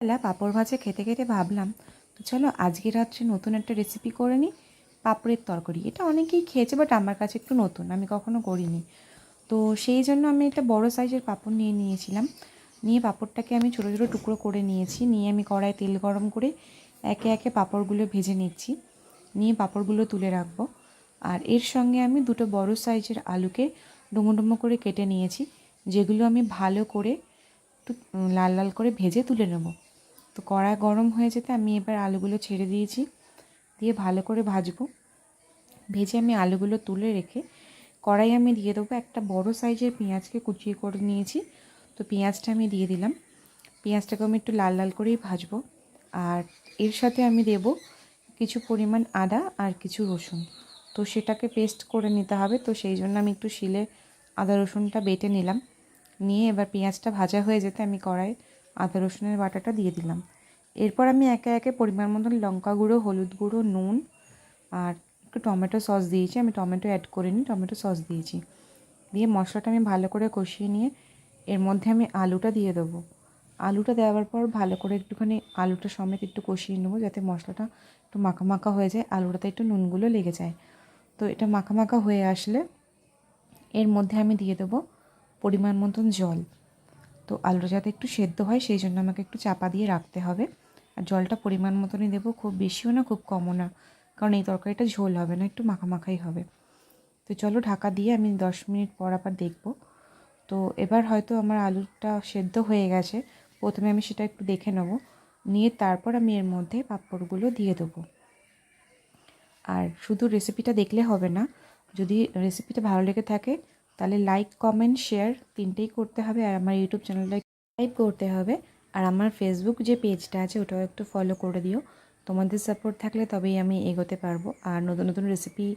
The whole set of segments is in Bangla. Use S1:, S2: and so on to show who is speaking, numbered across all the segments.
S1: বেলা পাঁপড় ভাজা খেতে খেতে ভাবলাম তো চলো আজকে রাত্রে নতুন একটা রেসিপি করে নিই, পাঁপড়ের তরকারি। এটা অনেকেই খেয়েছে বাট আমার কাছে একটু নতুন, আমি কখনো করিনি। তো সেই জন্য আমি একটা বড় সাইজের পাঁপড় নিয়ে নিয়েছিলাম। নিয়ে পাঁপড়টাকে আমি ছোটো ছোটো টুকরো করে নিয়েছি। নিয়ে আমি কড়াইয়ে তেল গরম করে একে একে পাঁপড়গুলো ভেজে নিচ্ছি। নিয়ে পাঁপড়গুলো তুলে রাখবো। আর এর সঙ্গে আমি দুটো বড় সাইজের আলুকে ডুমো ডুমো করে কেটে নিয়েছি, যেগুলো আমি ভালো করে একটু লাল লাল করে ভেজে তুলে নেব। তো কড়া গরম হয়ে যেতে আমি এবার আলুগুলো ছেড়ে দিয়েছি, দিয়ে ভালো করে ভাজবো। ভেজে আমি আলুগুলো তুলে রেখে কড়াই আমি দিয়ে দেবো একটা বড় সাইজের পেঁয়াজকে কুচিয়ে করে নিয়েছি। তো পেঁয়াজটা আমি দিয়ে দিলাম। পেঁয়াজটাকে আমি একটু লাল লাল করেই ভাজবো। আর এর সাথে আমি দেব কিছু পরিমাণ আদা আর কিছু রসুন। তো সেটাকে পেস্ট করে নিতে হবে, তো সেই জন্য আমি একটু শিলে আদা রসুনটা বেটে নিলাম। নিয়ে এবার পেঁয়াজটা ভাজা হয়ে যেতে আমি কড়াই আদা রসুনের বাটাটা দিয়ে দিলাম। এরপর আমি একে একে পরিমাণ মতন লঙ্কা গুঁড়ো, হলুদ গুঁড়ো, নুন আর একটু টমেটো সস দিয়েছি। আমি টমেটো অ্যাড করিনি, টমেটো সস দিয়েছি। দিয়ে মশলাটা আমি ভালো করে কষিয়ে নিয়ে এর মধ্যে আমি আলুটা দিয়ে দেবো। আলুটা দেওয়ার পর ভালো করে একটুখানি আলুটা সমেত একটু কষিয়ে নেবো, যাতে মশলাটা একটু মাখা মাখা হয়ে যায়, আলুটাতে একটু নুনগুলো লেগে যায়। তো এটা মাখা মাখা হয়ে আসলে এর মধ্যে আমি দিয়ে দেবো পরিমাণ মতন জল। তো আলুটা যাতে একটু সেদ্ধ হয় সেই জন্য আমাকে একটু চাপা দিয়ে রাখতে হবে। আর জলটা পরিমাণ মতনই দেবো, খুব বেশিও না খুব কমও না, কারণ এই তরকারিটা ঝোল হবে না, একটু মাখা মাখাই হবে। তো চলো ঢাকা দিয়ে আমি 10 মিনিট পর আবার দেখব। তো এবার হয়তো আমার আলুটা সেদ্ধ হয়ে গেছে। প্রথমে আমি সেটা একটু দেখে নেব, নিয়ে তারপর আমি এর মধ্যে পাঁপড়গুলো দিয়ে দেবো। আর শুধু রেসিপিটা দেখলে হবে না, যদি রেসিপিটা ভালো লেগে থাকে তাহলে লাইক, কমেন্ট, শেয়ার তিনটেই করতে হবে। আর আমার ইউটিউব চ্যানেলটা সাবস্ক্রাইব করতে হবে। আর আমার ফেসবুক যে পেজটা আছে ওটাও একটু ফলো করে দিও। তোমাদের সাপোর্ট থাকলে তবেই আমি এগোতে পারবো। আর নতুন নতুন রেসিপি,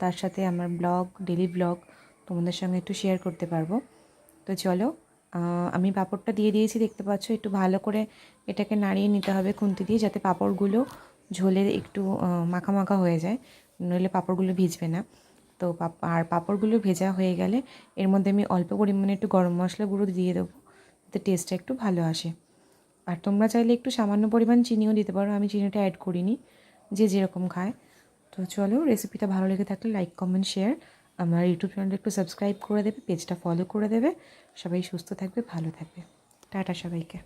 S1: তার সাথে আমার ব্লগ, ডেলি ব্লগ তোমাদের সঙ্গে একটু শেয়ার করতে পারবো। তো চলো, আমি পাঁপড়টা দিয়ে দিয়েছি, দেখতে পাচ্ছ। একটু ভালো করে এটাকে নাড়িয়ে নিতে হবে খুন্তি দিয়ে, যাতে পাঁপড়গুলো ঝোলে একটু মাখা মাখা হয়ে যায়, নইলে পাঁপড়গুলো ভিজবে না। তো পাঁপড়গুলো ভেজা হয়ে গেলে এর মধ্যে আমি অল্প পরিমাণে একটু গরম মশলা গুঁড়ো দিয়ে দেবো, যাতে টেস্টটা একটু ভালো আসে। আর তোমরা চাইলে একটু সামান্য পরিমাণ চিনিও দিতে পারো, আমি চিনিটা অ্যাড করিনি, যে যেরকম খায়। তো চলো, রেসিপিটা ভালো লেগে থাকলে লাইক, কমেন্ট, শেয়ার, আমার ইউটিউব চ্যানেলটা একটু সাবস্ক্রাইব করে দেবে, পেজটা ফলো করে দেবে। সবাই সুস্থ থাকবে, ভালো থাকবে। টাটা সবাইকে।